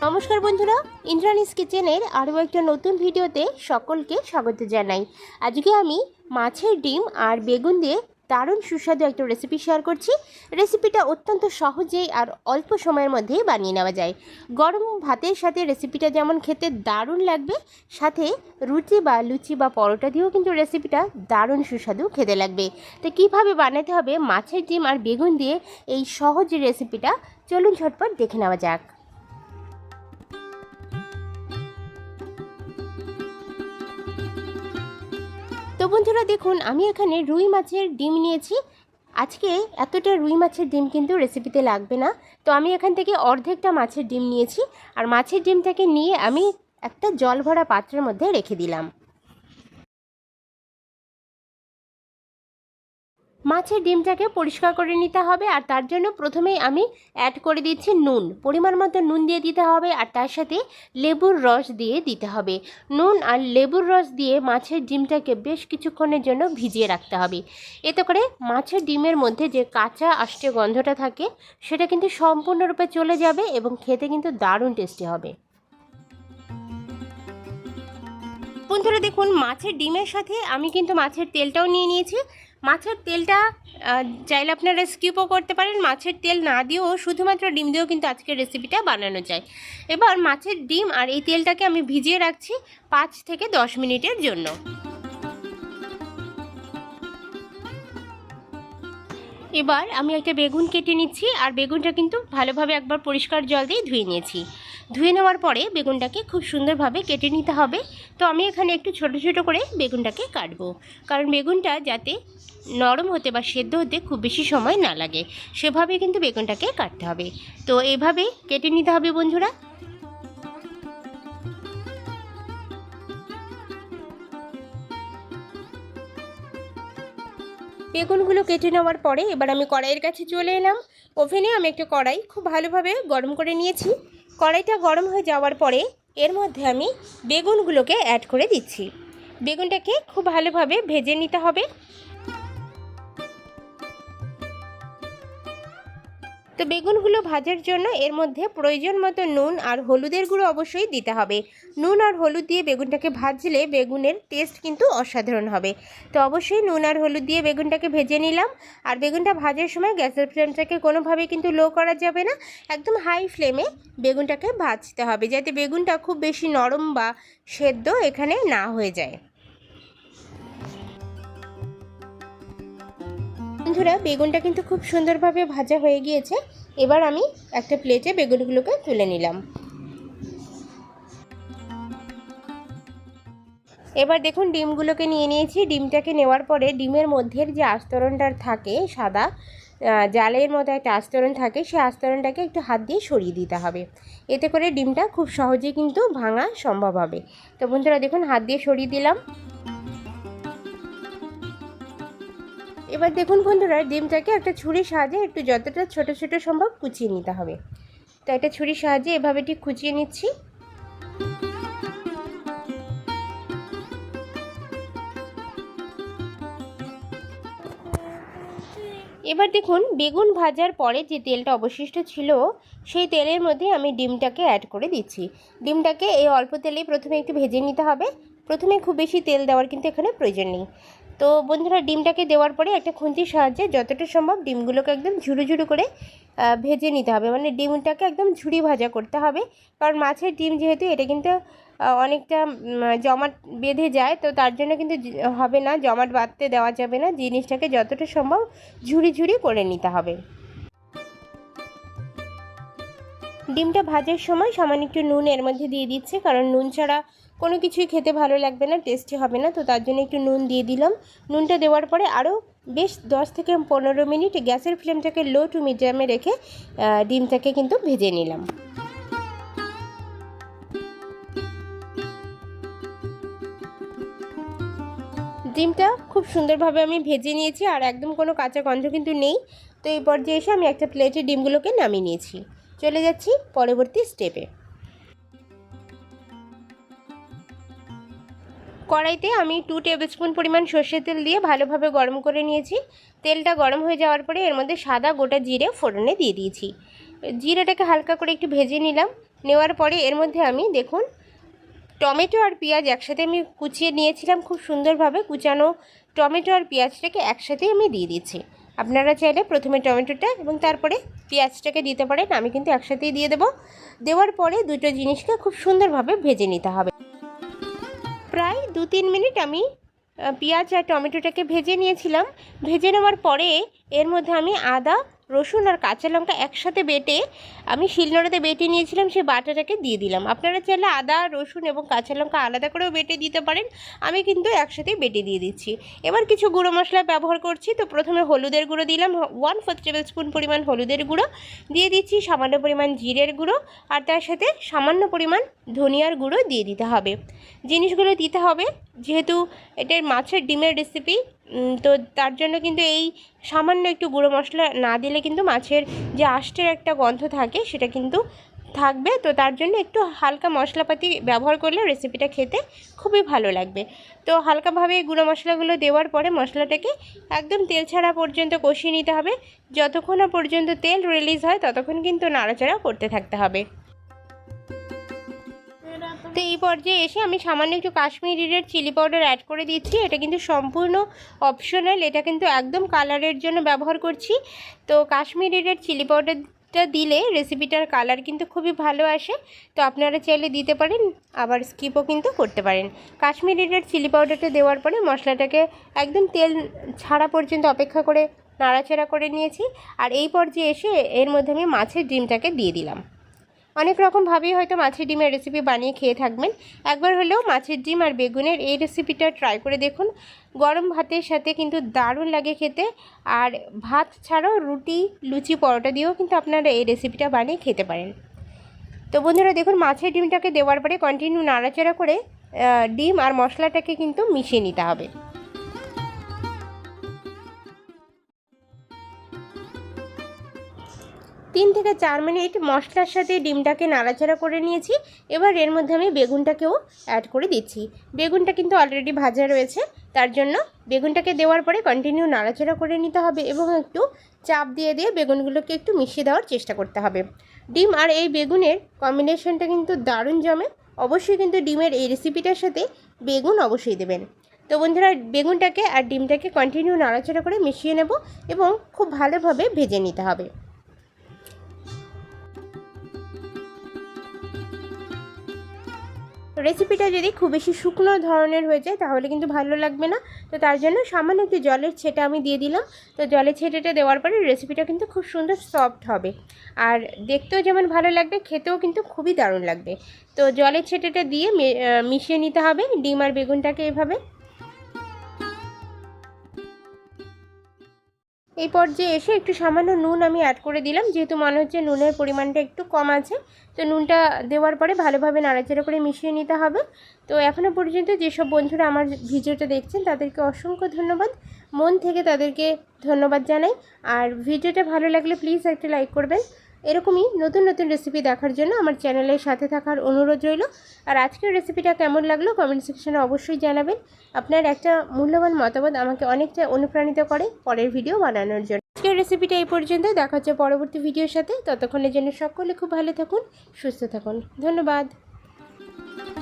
নমস্কার বন্ধুরা, ইন্দ্রাণীস কিচেনের আরও একটা নতুন ভিডিওতে সকলকে স্বাগত জানাই। আজকে আমি মাছের ডিম আর বেগুন দিয়ে দারুণ সুস্বাদু একটা রেসিপি শেয়ার করছি। রেসিপিটা অত্যন্ত সহজেই আর অল্প সময়ের মধ্যেই বানিয়ে নেওয়া যায়। গরম ভাতের সাথে রেসিপিটা যেমন খেতে দারুণ লাগবে, সাথে রুটি বা লুচি বা পরোটা দিয়েও কিন্তু রেসিপিটা দারুণ সুস্বাদু খেতে লাগবে। তো কীভাবে বানাতে হবে মাছের ডিম আর বেগুন দিয়ে এই সহজ রেসিপিটা, চলুন ঝটপট দেখে নেওয়া যাক। তো বন্ধুরা দেখুন, আমি এখানে রুই মাছের ডিম নিয়েছি। আজকে এতটা রুই মাছের ডিম কিন্তু রেসিপিতে লাগবে না, তো আমি এখান থেকে অর্ধেকটা মাছের ডিম নিয়েছি। আর মাছের ডিমটাকে নিয়ে আমি একটা জল ভরা পাত্রের মধ্যে রেখে দিলাম। মাছের ডিমটাকে পরিষ্কার করে নিতে হবে, আর তার জন্য প্রথমেই আমি অ্যাড করে দিচ্ছি নুন। পরিমাণ মতো নুন দিয়ে দিতে হবে, আর তার সাথে লেবুর রস দিয়ে দিতে হবে। নুন আর লেবুর রস দিয়ে মাছের ডিমটাকে বেশ কিছুক্ষণের জন্য ভিজিয়ে রাখতে হবে। এতে করে মাছের ডিমের মধ্যে যে কাঁচা আষ্টে গন্ধটা থাকে সেটা কিন্তু সম্পূর্ণরূপে চলে যাবে এবং খেতে কিন্তু দারুণ টেস্টি হবে। বন্ধুরা দেখুন, মাছের ডিমের সাথে আমি কিন্তু মাছের তেলটাও নিয়ে নিয়েছি। মাছের তেলটা চাইলে আপনারা স্কিপও করতে পারেন। মাছের তেল না দিয়েও শুধুমাত্র ডিম দিয়েও কিন্তু আজকের রেসিপিটা বানানো যায়। এবার মাছের ডিম আর এই তেলটাকে আমি ভিজিয়ে রাখছি 5 থেকে 10 মিনিটের জন্য। এবার আমি একটা বেগুন কেটে নিচ্ছি, আর বেগুনটা কিন্তু ভালোভাবে একবার পরিষ্কার জল দিয়ে ধুয়ে নিয়েছি। ধুয়ে নেওয়ার পরে বেগুনটাকে খুব সুন্দরভাবে কেটে নিতে হবে। তো আমি এখানে একটু ছোট ছোট করে বেগুনটাকে কাটবো, কারণ বেগুনটা যাতে নরম হতে বা সেদ্ধ হতে খুব বেশি সময় না লাগে, সেভাবে কিন্তু বেগুনটাকে কাটতে হবে। তো এভাবে কেটে নিতে হবে বন্ধুরা। বেগুনগুলো কেটে নেওয়ার পরে এবার আমি কড়াইয়ের কাছে চলে এলাম। ওভেনে আমি একটা কড়াই খুব ভালোভাবে গরম করে নিয়েছি। কড়াইটা গরম হয়ে যাওয়ার পরে এর মধ্যে আমি বেগুনগুলোকে অ্যাড করে দিচ্ছি। বেগুনটাকে খুব ভালোভাবে ভেজে নিতে হবে। তো বেগুনগুলো ভাজার জন্য এর মধ্যে প্রয়োজন মতো নুন আর হলুদের গুঁড়ো অবশ্যই দিতে হবে। নুন আর হলুদ দিয়ে বেগুনটাকে ভাজলে বেগুনের টেস্ট কিন্তু অসাধারণ হবে। তো অবশ্যই নুন আর হলুদ দিয়ে বেগুনটাকে ভেজে নিলাম। আর বেগুনটা ভাজার সময় গ্যাসের ফ্লেমটাকে কোনোভাবেই কিন্তু লো করা যাবে না, একদম হাই ফ্লেমে বেগুনটাকে ভাজতে হবে, যাতে বেগুনটা খুব বেশি নরম বা সেদ্ধ এখানে না হয়ে যায়। বন্ধুরা বেগুনটা কিন্তু খুব সুন্দরভাবে ভাজা হয়ে গিয়েছে। এবার আমি একটা প্লেটে বেগুনগুলোকে তুলে নিলাম। এবার দেখুন ডিমগুলোকে নিয়ে নিয়েছি। ডিমটাকে নেওয়ার পরে ডিমের মধ্যে যে আস্তরণটা থাকে সাদা জালের মতো একটা আস্তরণ থাকে, সেই আস্তরণটাকে একটু হাত দিয়ে সরিয়ে দিতে হবে। এতে করে ডিমটা খুব সহজেই কিন্তু ভাঙা সম্ভব হবে। তো বন্ধুরা দেখুন, হাত দিয়ে সরিয়ে দিলাম। এবার দেখুন বন্ধুরা, ডিমটাকে একটা ছুরির সাহায্যে একটু যতটা ছোট ছোট সম্ভব কুচিয়ে নিতে হবে। তো একটা ছুরির সাহায্যে এভাবে ঠিক কুচিয়ে নিচ্ছি। এবার দেখুন, বেগুন ভাজার পরে যে তেলটা অবশিষ্ট ছিল সেই তেলের মধ্যে আমি ডিমটাকে অ্যাড করে দিচ্ছি। ডিমটাকে এই অল্প তেলেই প্রথমে একটু ভেজে নিতে হবে। প্রথমে খুব বেশি তেল দেওয়ার কিন্তু এখানে প্রয়োজন নেই। তো বন্ধুরা ডিমটাকে দেওয়ার পরে একটা খুন্তির সাহায্যে যতটা সম্ভব ডিমগুলোকে একদম ঝুড়ো ঝুড়ো করে ভেজে নিতে হবে। মানে ডিমটাকে একদম ঝুড়ি ভাজা করতে হবে, কারণ মাছের ডিম যেহেতু এটা কিন্তু অনেকটা জমাট বেঁধে যায়, তো তার জন্য কিন্তু হবে না, জমাট বাঁধতে দেওয়া যাবে না। জিনিসটাকে যতটা সম্ভব ঝুড়ি ঝুড়ি করে নিতে হবে। ডিমটা ভাজার সময় সামান্য একটু নুন এর মধ্যে দিয়ে দিচ্ছে, কারণ নুন ছাড়া কোনো কিছুই খেতে ভালো লাগবে না, টেস্টি হবে না। তো তার জন্য একটু নুন দিয়ে দিলাম। নুনটা দেওয়ার পরে আরও বেশ 10 থেকে 15 মিনিট গ্যাসের ফ্লেমটাকে লো টু মিডিয়ামে রেখে ডিমটাকে কিন্তু ভেজে নিলাম। ডিমটা খুব সুন্দরভাবে আমি ভেজে নিয়েছি, আর একদম কোনো কাঁচা গন্ধ কিন্তু নেই। তো এই পর্যায়ে এসে আমি একটা প্লেটে ডিমগুলোকে নামিয়ে নিয়েছি। চলে যাচ্ছি পরবর্তী স্টেপে। কড়াইতে আমি 2 টেবিলস্পুন পরিমাণ সর্ষের তেল দিয়ে ভালোভাবে গরম করে নিয়েছি। তেলটা গরম হয়ে যাওয়ার পরে এর মধ্যে সাদা গোটা জিরে ফোড়নে দিয়ে দিয়েছি। জিরেটাকে হালকা করে একটু ভেজে নিলাম। নেওয়ার পরে এর মধ্যে আমি দেখুন টমেটো আর পেঁয়াজ একসাথে আমি কুচিয়ে নিয়েছিলাম, খুব সুন্দরভাবে কুচানো টমেটো আর পেঁয়াজটাকে একসাথেই আমি দিয়ে দিচ্ছি। আপনারা চাইলে প্রথমে টমেটোটা এবং তারপরে পেঁয়াজটাকে দিতে পারেন, আমি কিন্তু একসাথেই দিয়ে দেবো। দেওয়ার পরে দুটো জিনিসকে খুব সুন্দরভাবে ভেজে নিতে হবে। প্রায় 2-3 মিনিট আমি পেঁয়াজ আর টমেটোটাকে ভেজে নিয়েছিলাম। ভেজে নেওয়ার পরে এর মধ্যে আমি আদা, রসুন আর কাঁচা লঙ্কা একসাথে বেটে আমি শিলনোড়াতে বেটে নিয়েছিলাম, সেই বাটাটাকে দিয়ে দিলাম। আপনারা চাইলে আদা, রসুন এবং কাঁচা লঙ্কা আলাদা করেও বেটে দিতে পারেন, আমি কিন্তু একসাথেই বেটে দিয়ে দিচ্ছি। এবার কিছু গুঁড়ো মশলা ব্যবহার করছি। তো প্রথমে হলুদের গুঁড়ো দিলাম 1/4 টেবিলস্পুন পরিমাণ হলুদের গুঁড়ো দিয়ে দিচ্ছি, সামান্য পরিমাণ জিরের গুঁড়ো আর তার সাথে সামান্য পরিমাণ ধনিয়ার গুঁড়ো দিয়ে দিতে হবে। জিনিসগুলো দিতে হবে যেহেতু এটা মাছের ডিমের রেসিপি, তো তার জন্য কিন্তু এই সামান্য একটু গুঁড়ো মশলা না দিলে কিন্তু মাছের যে আঁশের একটা গন্ধ থাকে সেটা কিন্তু থাকবে। তো তার জন্য একটু হালকা মশলাপাতি ব্যবহার করলে রেসিপিটা খেতে খুবই ভালো লাগবে। তো হালকাভাবে গুঁড়ো মশলাগুলো দেওয়ার পরে মশলাটাকে একদম তেল ছাড়া পর্যন্ত কষিয়ে নিতে হবে। যতক্ষণ না পর্যন্ত তেল রিলিজ হয় ততক্ষণ কিন্তু নাড়াচাড়া করতে থাকতে হবে। তো এই পর্যায়ে এসে আমি সামান্য একটু Kashmiri red chilli powder add করে দিচ্ছি। এটা কিন্তু সম্পূর্ণ অপশনাল, এটা কিন্তু একদম কালারের জন্য ব্যবহার করছি। তো কাশ্মীরি রেড চিলি পাউডারটা দিলে রেসিপিটার কালার কিন্তু খুবই ভালো আসে। তো আপনারা চাইলে দিতে পারেন, আবার স্কিপও কিন্তু করতে পারেন। কাশ্মীরি রেড চিলি পাউডারটা দেওয়ার পরে মশলাটাকে একদম তেল ছাড়া পর্যন্ত অপেক্ষা করে নাড়াচাড়া করে নিয়েছি। আর এই পর্যায়ে এসে এর মধ্যে আমি মাছের ডিমটাকে দিয়ে দিলাম। অনেক রকমভাবেই হয়তো মাছের ডিমের রেসিপি বানিয়ে খেয়ে থাকবেন, একবার হলেও মাছের ডিম আর বেগুনের এই রেসিপিটা ট্রাই করে দেখুন। গরম ভাতের সাথে কিন্তু দারুণ লাগে খেতে। আর ভাত ছাড়াও রুটি, লুচি, পরোটা দিয়েও কিন্তু আপনারা এই রেসিপিটা বানিয়ে খেতে পারেন। তো বন্ধুরা দেখুন, মাছের ডিমটাকে দেওয়ার পরে কন্টিনিউ নাড়াচাড়া করে ডিম আর মশলাটাকে কিন্তু মিশিয়ে নিতে হবে। 3 থেকে 4 মিনিট মশলার সাথে ডিমটাকে নাড়াচাড়া করে নিয়েছি। এবার এর মধ্যে আমি বেগুনটাকেও অ্যাড করে দিচ্ছি। বেগুনটা কিন্তু অলরেডি ভাজা রয়েছে, তার জন্য বেগুনটাকে দেওয়ার পরে কন্টিনিউ নাড়াচাড়া করে নিতে হবে এবং একটু চাপ দিয়ে দিয়ে বেগুনগুলোকে একটু মিশিয়ে দেওয়ার চেষ্টা করতে হবে। ডিম আর এই বেগুনের কম্বিনেশনটা কিন্তু দারুণ জমে। অবশ্যই কিন্তু ডিমের এই রেসিপিটার সাথে বেগুন অবশ্যই দেবেন। তো বন্ধুরা বেগুনটাকে আর ডিমটাকে কন্টিনিউ নাড়াচাড়া করে মিশিয়ে নেব এবং খুব ভালোভাবে ভেজে নিতে হবে। রেসিপিটা যদি খুব বেশি শুকনো ধরনের হয়ে যায় তাহলে কিন্তু ভালো লাগবে না। তো তার জন্য সামান্য একটু জলের ছেটা আমি দিয়ে দিলাম। তো জলের ছেটাটা দেওয়ার পরে রেসিপিটা কিন্তু খুব সুন্দর সফট হবে, আর দেখতেও যেমন ভালো লাগবে, খেতেও কিন্তু খুবই দারুণ লাগবে। তো জলের ছেটাটা দিয়ে মিশিয়ে নিতে হবে ডিম আর বেগুনটাকে এভাবে। এই পর্যায়ে এসে একটু সামান্য নুন আমি অ্যাড করে দিলাম, যেহেতু মনে হচ্ছে নুনের পরিমাণটা একটু কম আছে। তো নুনটা দেওয়ার পরে ভালোভাবে নাড়াচাড়া করে মিশিয়ে নিতে হবে। তো এখনও পর্যন্ত যেসব বন্ধুরা আমার ভিডিওটা দেখছেন তাদেরকে অসংখ্য ধন্যবাদ, মন থেকে তাদেরকে ধন্যবাদ জানাই। আর ভিডিওটা ভালো লাগলে প্লিজ একটা লাইক করবেন। এরকমই নতুন নতুন রেসিপি দেখার জন্য আমার চ্যানেলের সাথে থাকার অনুরোধ রইল। আর আজকের রেসিপিটা কেমন লাগলো কমেন্ট সেকশনে অবশ্যই জানাবেন। আপনার একটা মূল্যবান মতামত আমাকে অনেকটা অনুপ্রাণিত করে পরের ভিডিও বানানোর জন্য। আজকের রেসিপিটা এই পর্যন্ত, দেখা হচ্ছে পরবর্তী ভিডিওর সাথে। ততক্ষণের জন্য সকলে খুব ভালো থাকুন, সুস্থ থাকুন। ধন্যবাদ।